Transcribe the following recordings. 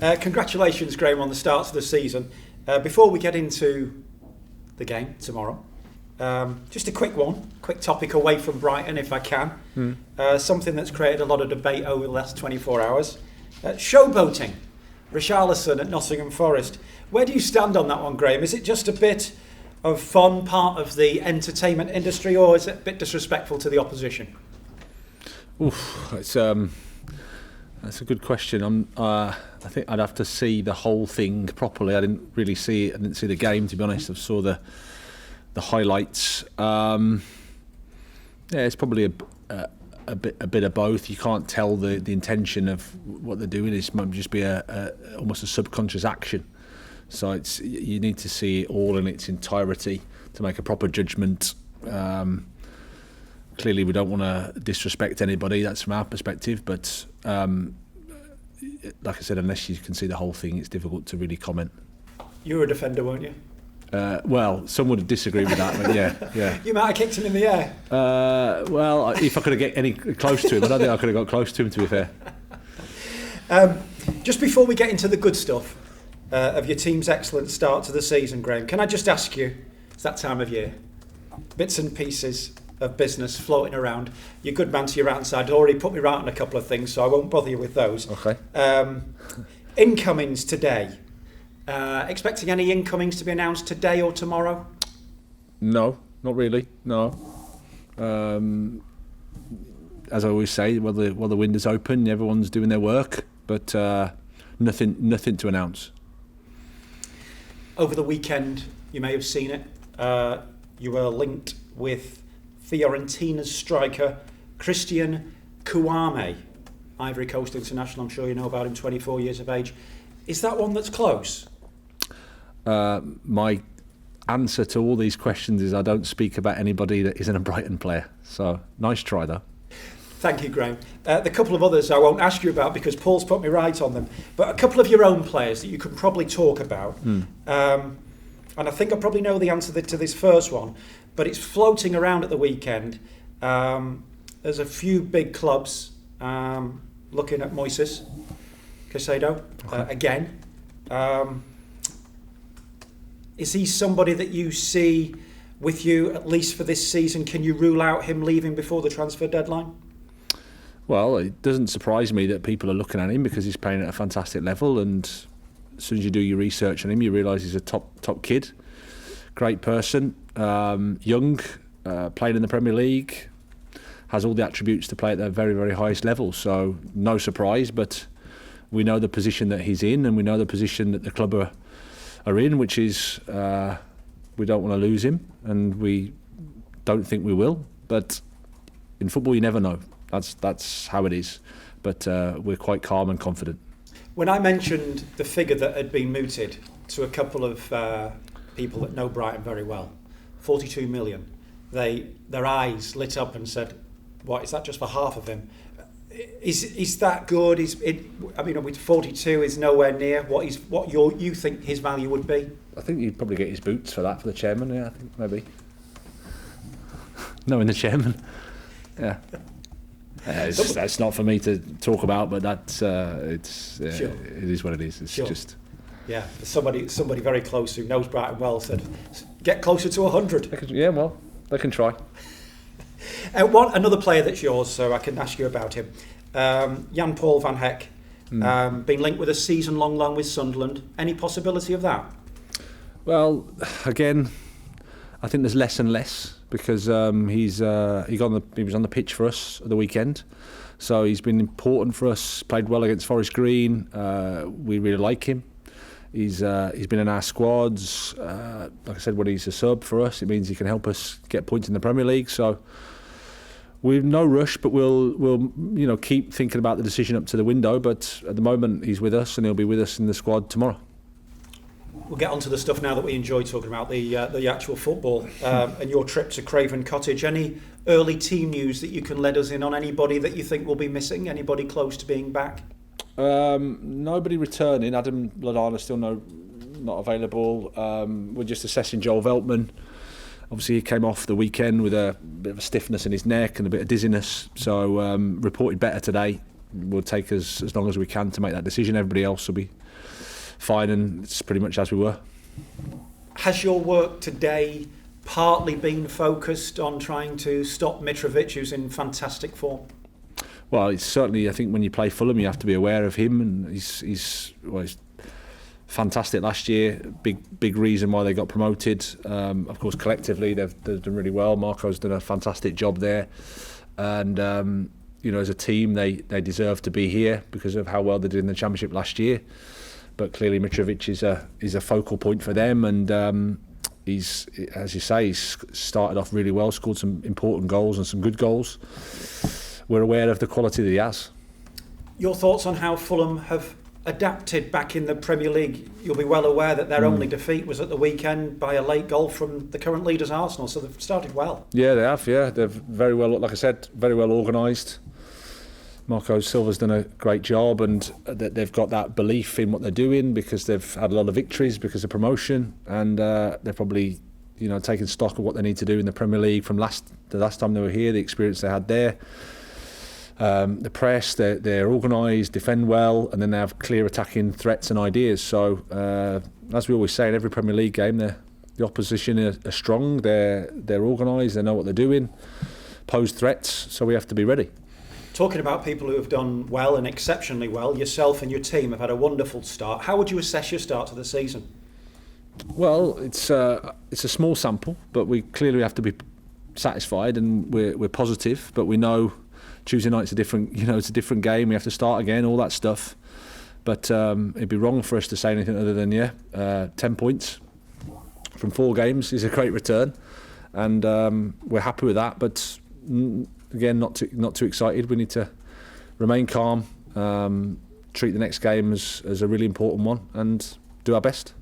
Congratulations, Graham, on the start of the season. Before we get into the game tomorrow, just a quick topic away from Brighton, if I can. Something that's created a lot of debate over the last 24 hours. Showboating. Richarlison at Nottingham Forest. Where do you stand on that one, Graham? Is it just a bit of fun, part of the entertainment industry, or is it a bit disrespectful to the opposition? That's a good question. I think I'd have to see the whole thing properly. I didn't really see it. I didn't see the game, to be honest. I saw the highlights. It's probably a bit of both. You can't tell the intention of what they're doing. It might just be almost a subconscious action. So you need to see it all in its entirety to make a proper judgment. Clearly, we don't want to disrespect anybody. That's from our perspective. But like I said, unless you can see the whole thing, it's difficult to really comment. You were a defender, weren't you? Well, some would disagree with that, but yeah. You might have kicked him in the air. Well, if I could have get any close to him, I don't think I could have got close to him, to be fair. Just before we get into the good stuff of your team's excellent start to the season, Graham, can I just ask you, it's that time of year, bits and pieces of business floating around. You're a good man to your outside. Already put me right on a couple of things, so I won't bother you with those. Okay. Incomings today. Expecting any incomings to be announced today or tomorrow? No, not really. No. As I always say, while the window's open, everyone's doing their work, but nothing to announce. Over the weekend, you may have seen it. You were linked with Fiorentina's striker Christian Kouame, Ivory Coast international. I'm sure you know about him. 24 years of age. Is that one that's close? My answer to all these questions is I don't speak about anybody that isn't a Brighton player. So, nice try though. Thank you, Graham. The couple of others I won't ask you about because Paul's put me right on them. But a couple of your own players that you can probably talk about. And I think I probably know the answer to this first one, but it's floating around at the weekend. There's a few big clubs looking at Moises Caicedo again. Is he somebody that you see with you, at least for this season? Can you rule out him leaving before the transfer deadline? Well, it doesn't surprise me that people are looking at him because he's playing at a fantastic level, and as soon as you do your research on him, you realise he's a top kid, great person, young, playing in the Premier League, has all the attributes to play at the very, very highest level. So no surprise, but we know the position that he's in, and we know the position that the club are in, which is we don't want to lose him, and we don't think we will. But in football, you never know. That's how it is. But we're quite calm and confident. When I mentioned the figure that had been mooted to a couple of people that know Brighton very well, 42 million, their eyes lit up and said, "What, is that just for half of him?" Is that good? With 42 is nowhere near what you think his value would be. I think you'd probably get his boots for that for the chairman. Yeah, I think maybe. Knowing the chairman, yeah. That's not for me to talk about, but that's sure. It is what it is. It's sure. Just. Yeah, somebody very close who knows Brighton well said, "Get closer to 100." Yeah, well, they can try. Another player that's yours, so I can ask you about him. Jan-Paul van Hecke, been linked with a season-long loan with Sunderland. Any possibility of that? Well, again, I think there's less and less because he was on the pitch for us at the weekend, so he's been important for us. Played well against Forest Green. We really like him. He's been in our squads. Like I said, when he's a sub for us, it means he can help us get points in the Premier League. So we've no rush, but we'll keep thinking about the decision up to the window. But at the moment, he's with us, and he'll be with us in the squad tomorrow. We'll get on to the stuff now that we enjoy talking about, the actual football and your trip to Craven Cottage. Any early team news that you can let us in on? Anybody that you think will be missing? Anybody close to being back? Nobody returning. Adam Lallana's still not available. We're just assessing Joel Veltman. Obviously, he came off the weekend with a bit of a stiffness in his neck and a bit of dizziness, so reported better today. we'll take us as long as we can to make that decision. Everybody else will be fine, and it's pretty much as we were. Has your work today partly been focused on trying to stop Mitrovic, who's in fantastic form? Well, it's certainly, I think when you play Fulham, you have to be aware of him, and he's fantastic last year. Big reason why they got promoted. Of course, collectively they've done really well. Marco's done a fantastic job there, and as a team they deserve to be here because of how well they did in the Championship last year. But clearly Mitrovic is a focal point for them, and he's, as you say, he's started off really well, scored some important goals and some good goals. We're aware of the quality that he has. Your thoughts on how Fulham have adapted back in the Premier League? You'll be well aware that their only defeat was at the weekend by a late goal from the current leaders Arsenal, so they've started well. Yeah, they have. Yeah, they're very well, like I said, very well organised. Marco Silva's done a great job, and they've got that belief in what they're doing because they've had a lot of victories because of promotion, and they're probably taking stock of what they need to do in the Premier League from the last time they were here, the experience they had there. The press, they're organised, defend well, and then they have clear attacking threats and ideas. So, as we always say in every Premier League game, the opposition are strong, they're organised, they know what they're doing, pose threats, so we have to be ready. Talking about people who have done well and exceptionally well, yourself and your team have had a wonderful start. How would you assess your start to the season? Well, it's a small sample, but we clearly have to be satisfied, and we're positive, but we know Tuesday night's a different game. We have to start again, all that stuff. But it'd be wrong for us to say anything other than 10 points from 4 games is a great return, and we're happy with that. But again, not too excited. We need to remain calm, treat the next game as a really important one, and do our best.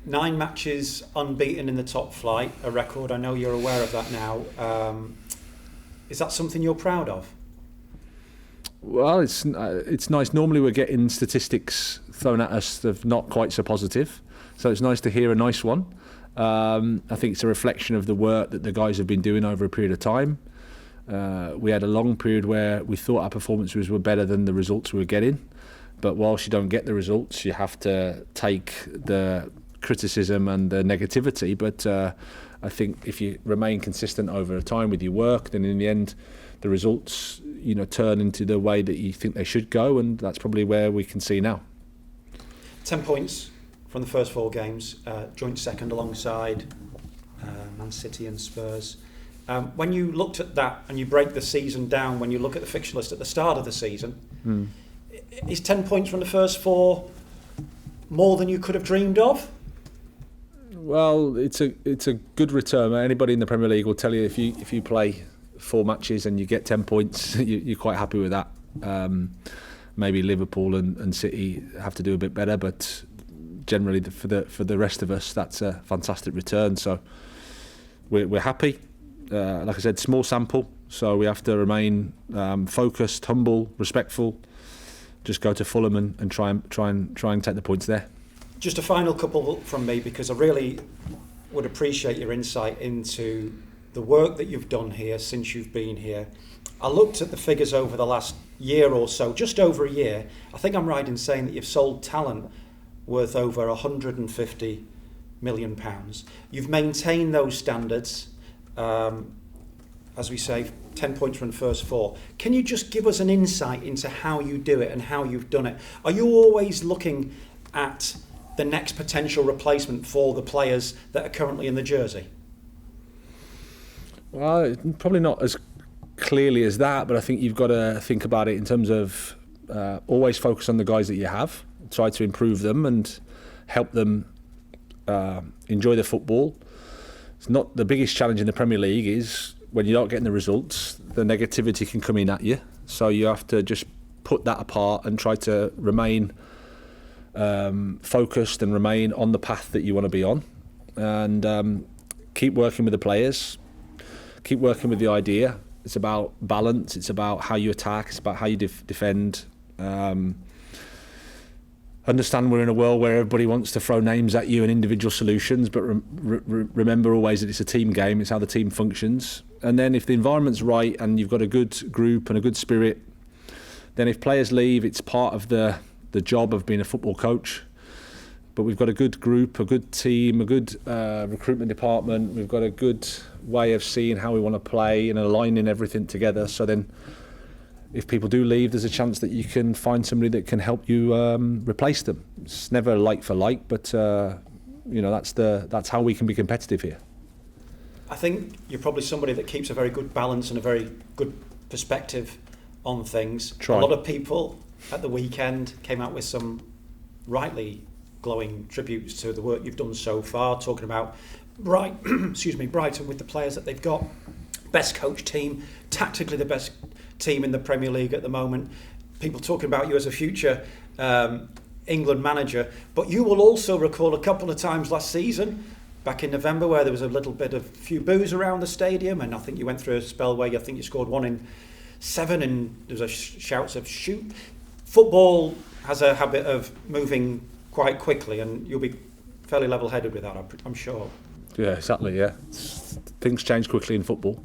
9 matches unbeaten in the top flight, a record. I know you're aware of that now. Is that something you're proud of? Well, it's nice. Normally we're getting statistics thrown at us that are not quite so positive, so it's nice to hear a nice one. I think it's a reflection of the work that the guys have been doing over a period of time. We had a long period where we thought our performances were better than the results we were getting, but whilst you don't get the results, you have to take the criticism and the negativity, but I think if you remain consistent over time with your work, then in the end the results turn into the way that you think they should go, and that's probably where we can see now. 10 points from the first 4 games, joint second alongside Man City and Spurs. When you looked at that and you break the season down, when you look at the fixture list at the start of the season, is 10 points from the first 4 more than you could have dreamed of? Well, it's a good return. Anybody in the Premier League will tell you if you play 4 matches and you get 10 points, you're quite happy with that. Maybe Liverpool and City have to do a bit better, but generally for the rest of us, that's a fantastic return. So we're happy. Like I said, small sample, so we have to remain focused, humble, respectful. Just go to Fulham and try and take the points there. Just a final couple from me, because I really would appreciate your insight into the work that you've done here since you've been here. I looked at the figures over the last year or so, just over a year. I think I'm right in saying that you've sold talent worth over £150 million. You've maintained those standards, as we say, 10 points from the first 4. Can you just give us an insight into how you do it and how you've done it? Are you always looking at the next potential replacement for the players that are currently in the jersey? Well, probably not as clearly as that, but I think you've got to think about it in terms of always focus on the guys that you have, try to improve them and help them enjoy the football. It's not the biggest challenge in the Premier League is when you're not getting the results, the negativity can come in at you. So you have to just put that apart and try to remain focused and remain on the path that you want to be on, and keep working with the players, keep working with the idea. It's about balance, it's about how you attack, it's about how you defend. Understand we're in a world where everybody wants to throw names at you and individual solutions, but remember always that it's a team game, it's how the team functions. And then if the environment's right and you've got a good group and a good spirit, then if players leave, it's part of the job of being a football coach. But we've got a good group, a good team, a good recruitment department. We've got a good way of seeing how we want to play and aligning everything together. So then if people do leave, there's a chance that you can find somebody that can help you replace them. It's never like for like, but that's how we can be competitive here. I think you're probably somebody that keeps a very good balance and a very good perspective on things. Try. A lot of people at the weekend came out with some rightly glowing tributes to the work you've done so far, talking about Brighton with the players that they've got, best coach team, tactically the best team in the Premier League at the moment. People talking about you as a future England manager, but you will also recall a couple of times last season, back in November, where there was a little bit of few boos around the stadium, and I think you went through a spell where you scored 1 in 7, and there was shouts of shoot. Football has a habit of moving quite quickly, and you'll be fairly level-headed with that, I'm sure. Yeah, exactly, yeah. Things change quickly in football.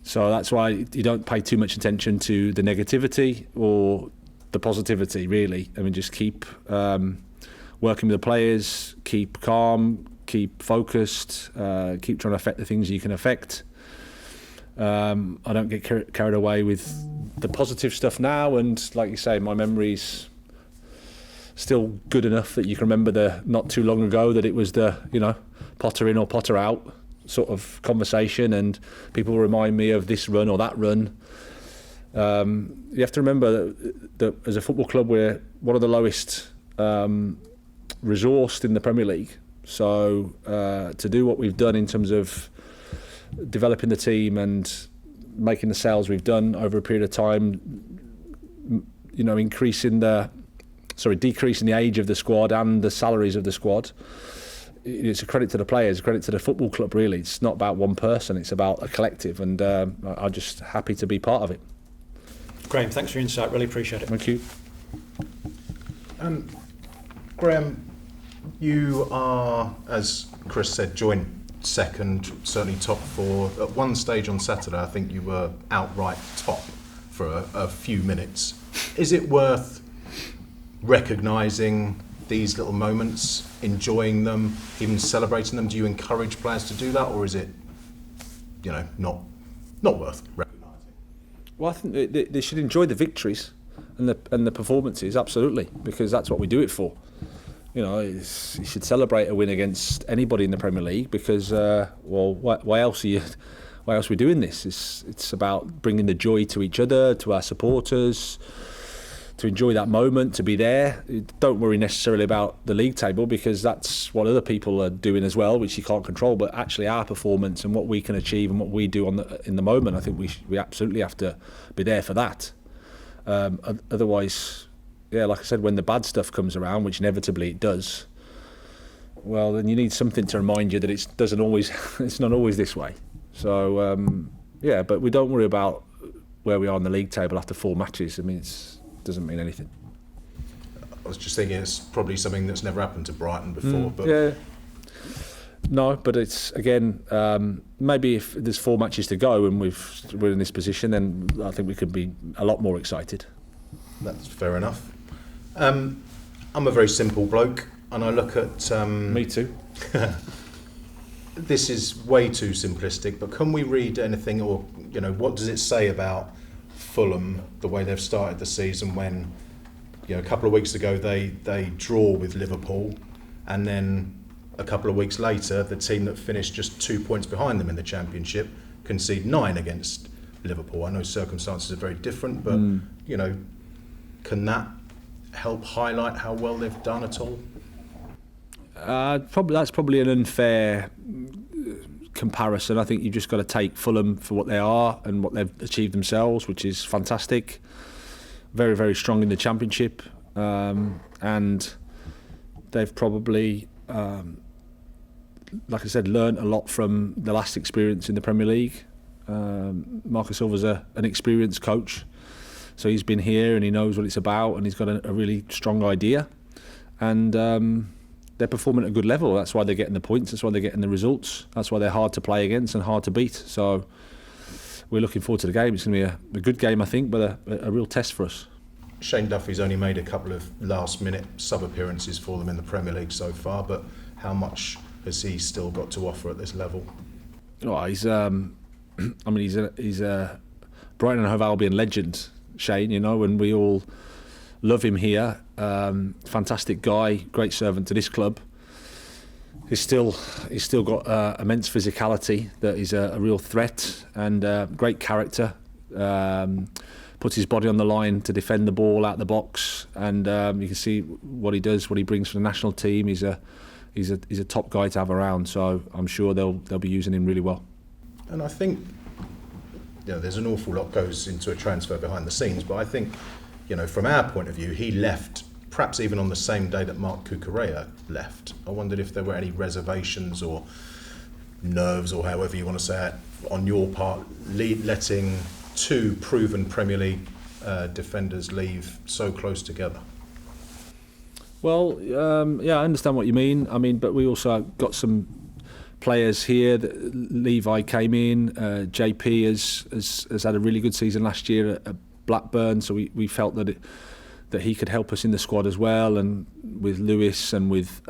So that's why you don't pay too much attention to the negativity or the positivity, really. I mean, just keep working with the players, keep calm, keep focused, keep trying to affect the things you can affect. I don't get carried away with the positive stuff now, and like you say, my memory's still good enough that you can remember not too long ago that it was the Potter in or Potter out sort of conversation, and people remind me of this run or that run. You have to remember that as a football club, we're one of the lowest resourced in the Premier League. So to do what we've done in terms of developing the team and making the sales we've done over a period of time, decreasing the age of the squad and the salaries of the squad, it's a credit to the players, a credit to the football club, really. It's not about one person, it's about a collective, and I'm just happy to be part of it. Graham, thanks for your insight, really appreciate it. Thank you. Graham, you are, as Chris said, joint second, certainly top 4. At one stage on Saturday, I think you were outright top for a few minutes. Is it worth recognising these little moments, enjoying them, even celebrating them? Do you encourage players to do that, or is it, not worth recognising? Well, I think they should enjoy the victories and the performances, absolutely, because that's what we do it for. You should celebrate a win against anybody in the Premier League, because why else are we doing this? It's about bringing the joy to each other, to our supporters, to enjoy that moment, to be there. Don't worry necessarily about the league table, because that's what other people are doing as well, which you can't control. But actually, our performance and what we can achieve and what we do in the moment, I think we absolutely have to be there for that. Otherwise, like I said, when the bad stuff comes around, which inevitably it does, well, then you need something to remind you that it's not always this way. So but we don't worry about where we are on the league table after 4 matches. I mean, it doesn't mean anything. I was just thinking it's probably something that's never happened to Brighton before. But yeah. No, but it's, again, maybe if there's 4 matches to go and we're in this position, then I think we could be a lot more excited. That's fair enough. I'm a very simple bloke, and I look at... Me too. This is way too simplistic, but can we read anything, or what does it say about Fulham, the way they've started the season, when a couple of weeks ago they draw with Liverpool, and then a couple of weeks later the team that finished just 2 points behind them in the Championship concede 9 against Liverpool? I know circumstances are very different, but can that help highlight how well they've done at all? That's probably an unfair comparison. I think you've just got to take Fulham for what they are and what they've achieved themselves, which is fantastic. Very, very strong in the Championship, and they've probably, like I said, learnt a lot from the last experience in the Premier League. Marcus Silva's an experienced coach, so he's been here and he knows what it's about, and he's got a really strong idea, and they're performing at a good level. That's why they're getting the points, that's why they're getting the results, that's why they're hard to play against and hard to beat. So we're looking forward to the game. It's going to be a good game, I think, but a real test for us. Shane Duffy's only made a couple of last-minute sub-appearances for them in the Premier League so far, but how much has he still got to offer at this level? Oh, he's a Brighton Hove Albion legend, Shane, and we all love him here. Fantastic guy, great servant to this club. He's still got immense physicality, that is a real threat, and great character. Puts his body on the line to defend the ball out the box, and you can see what he does, what he brings for the national team. He's a top guy to have around, so I'm sure they'll be using him really well. And I think there's an awful lot goes into a transfer behind the scenes, but I think from our point of view, he left perhaps even on the same day that Mark Cucurella left. I wondered if there were any reservations or nerves, or however you want to say it, on your part, letting two proven Premier League defenders leave so close together. Well, I understand what you mean. But we also got some players here. Levi came in. JP has had a really good season last year at Blackburn, so we felt that he could help us in the squad as well. And with Lewis and with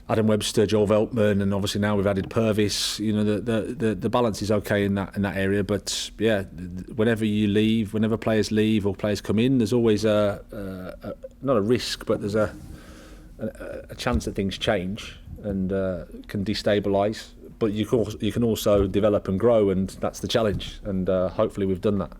Adam Webster, Joel Veltman, and obviously now we've added Purvis. The balance is okay in that area. But yeah, whenever players leave or players come in, there's always not a risk, but there's a chance that things change and can destabilise. But you can also develop and grow, and that's the challenge. And hopefully we've done that.